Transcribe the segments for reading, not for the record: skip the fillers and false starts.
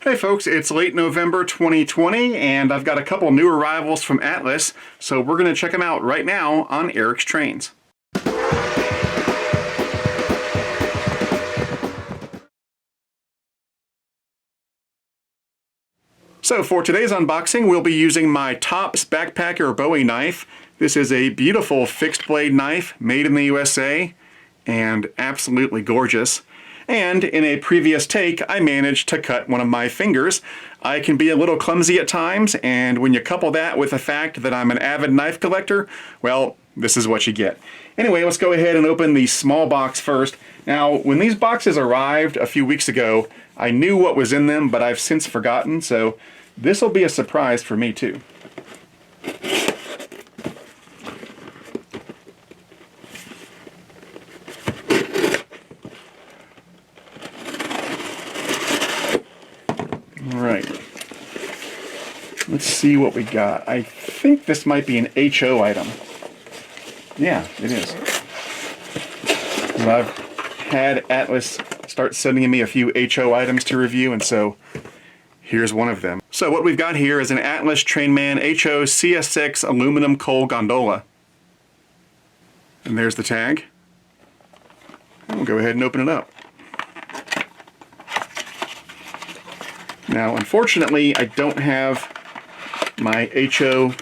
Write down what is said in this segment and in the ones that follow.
Hey folks, it's late November 2020 and I've got a couple new arrivals from Atlas, so we're going to check them out right now on Eric's Trains. So for today's unboxing, we'll be using my Tops Backpacker Bowie knife. This is a beautiful fixed blade knife made in the USA and absolutely gorgeous. And in a previous take, I managed to cut one of my fingers. I can be a little clumsy at times, and when you couple that with the fact that I'm an avid knife collector, well, this is what you get. Anyway, let's go ahead and open the small box first. Now, when these boxes arrived a few weeks ago, I knew what was in them, but I've since forgotten, so this will be a surprise for me too. Alright, let's see what we got. I think this might be an HO item. Yeah, it is. I've had Atlas start sending me a few HO items to review, and so here's one of them. So what we've got here is an Atlas Trainman HO CS6 aluminum coal gondola. And there's the tag. We'll go ahead and open it up. Now, unfortunately, I don't have my HO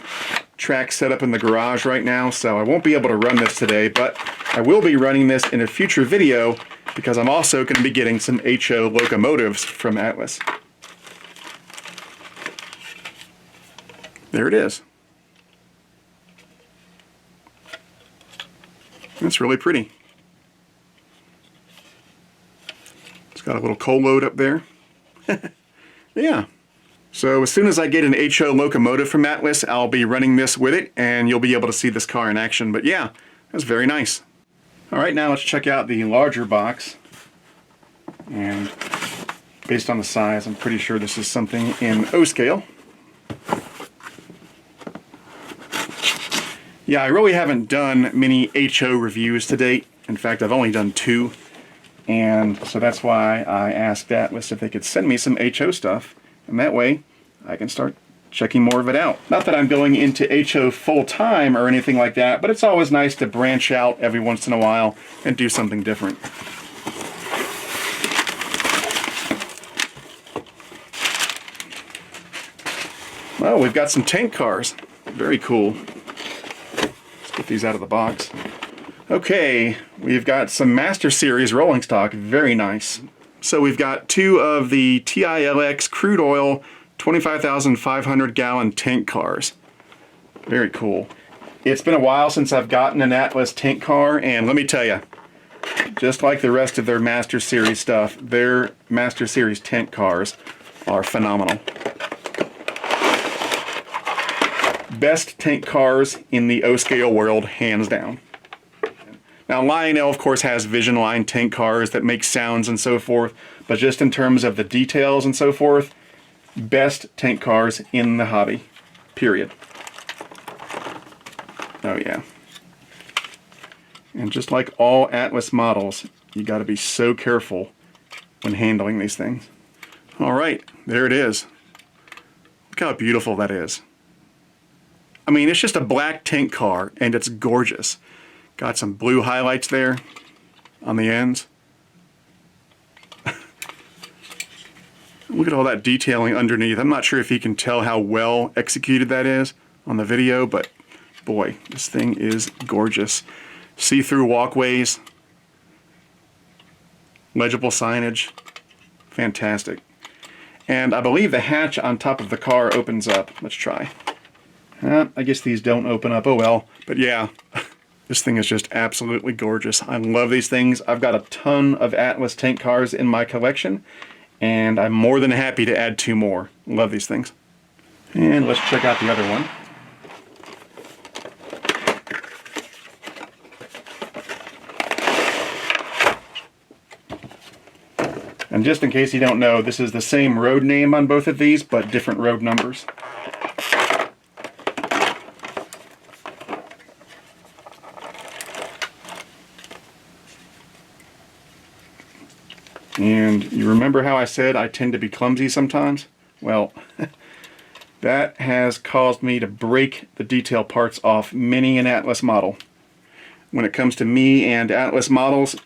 track set up in the garage right now, so I won't be able to run this today, but I will be running this in a future video because I'm also going to be getting some HO locomotives from Atlas. There it is. That's really pretty. It's got a little coal load up there. Yeah. So as soon as I get an HO locomotive from Atlas, I'll be running this with it, and you'll be able to see this car in action. But yeah, that's very nice. All right, now let's check out the larger box. And based on the size, I'm pretty sure this is something in O scale. Yeah, I really haven't done many HO reviews to date. In fact, I've only done 2. And so that's why I asked Atlas if they could send me some HO stuff. And that way, I can start checking more of it out. Not that I'm going into HO full-time or anything like that, but it's always nice to branch out every once in a while and do something different. Well, we've got some tank cars. Very cool. Let's get these out of the box. Okay, we've got some Master Series rolling stock. Very nice. So we've got 2 of the TILX crude oil 25,500 gallon tank cars. Very cool. It's been a while since I've gotten an Atlas tank car, and let me tell you, just like the rest of their Master Series stuff, their Master Series tank cars are phenomenal. Best tank cars in the O-scale world, hands down. Now, Lionel, of course, has Vision Line tank cars that make sounds and so forth, but just in terms of the details and so forth, best tank cars in the hobby, period. Oh yeah. And just like all Atlas models, you got to be so careful when handling these things. All right, there it is. Look how beautiful that is. I mean, it's just a black tank car, and it's gorgeous. Got some blue highlights there on the ends. Look at all that detailing underneath. I'm not sure if you can tell how well executed that is on the video, but boy, this thing is gorgeous. See-through walkways, legible signage, fantastic. And I believe the hatch on top of the car opens up. Let's try. I guess these don't open up, oh well, but yeah. This thing is just absolutely gorgeous. I love these things. I've got a ton of Atlas tank cars in my collection, and I'm more than happy to add 2 more. Love these things. And let's check out the other one. And just in case you don't know, this is the same road name on both of these, but different road numbers. And you remember how I said I tend to be clumsy sometimes? Well, that has caused me to break the detail parts off many an Atlas model. When it comes to me and Atlas models,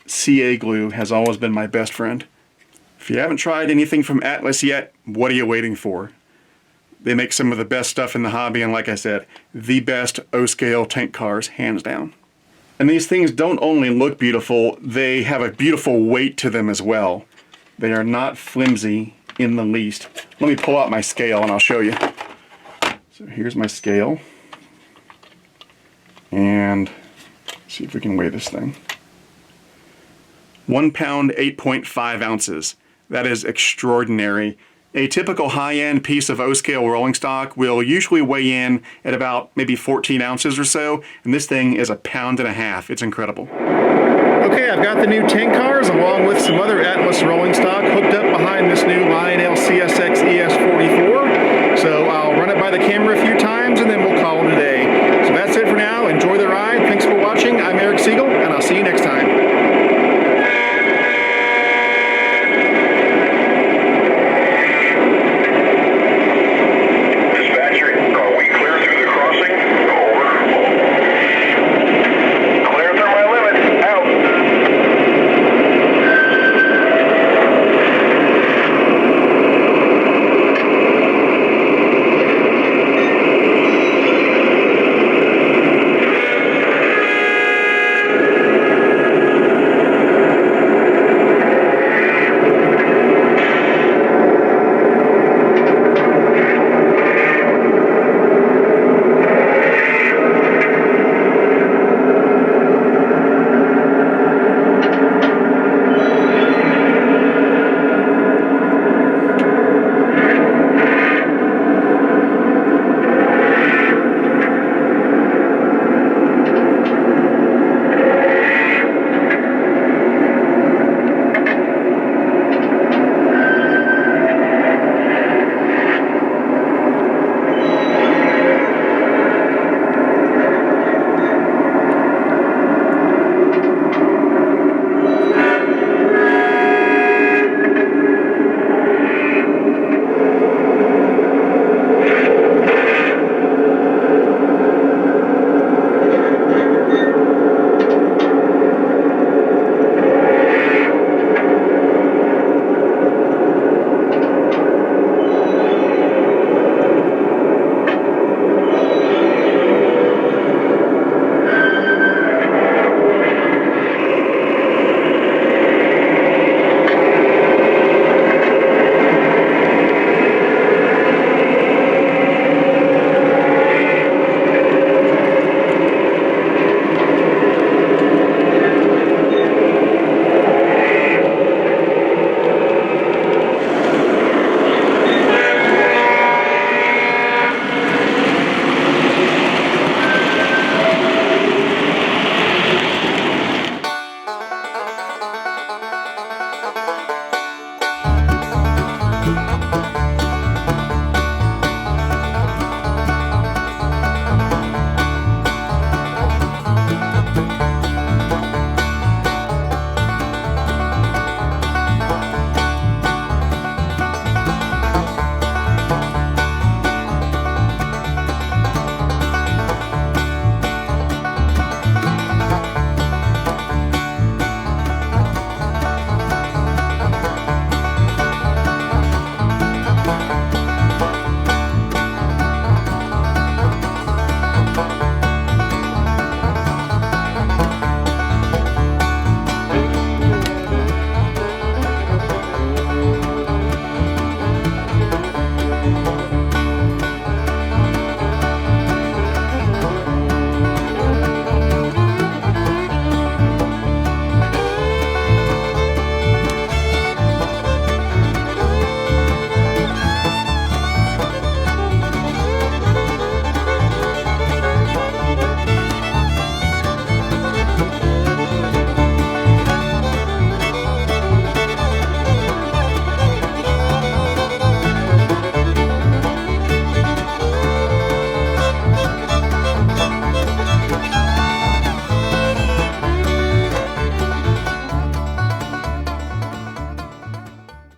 CA glue has always been my best friend. If you haven't tried anything from Atlas yet, what are you waiting for? They make some of the best stuff in the hobby, and like I said, the best O-scale tank cars, hands down. And these things don't only look beautiful, they have a beautiful weight to them as well. They are not flimsy in the least. Let me pull out my scale and I'll show you. So here's my scale. And see if we can weigh this thing. 1 pound, 8.5 ounces. That is extraordinary. A typical high-end piece of O-scale rolling stock will usually weigh in at about maybe 14 ounces or so, and this thing is 1.5 pounds. It's incredible. Okay, I've got the new tank cars along with some other Atlas rolling stock hooked up behind this new line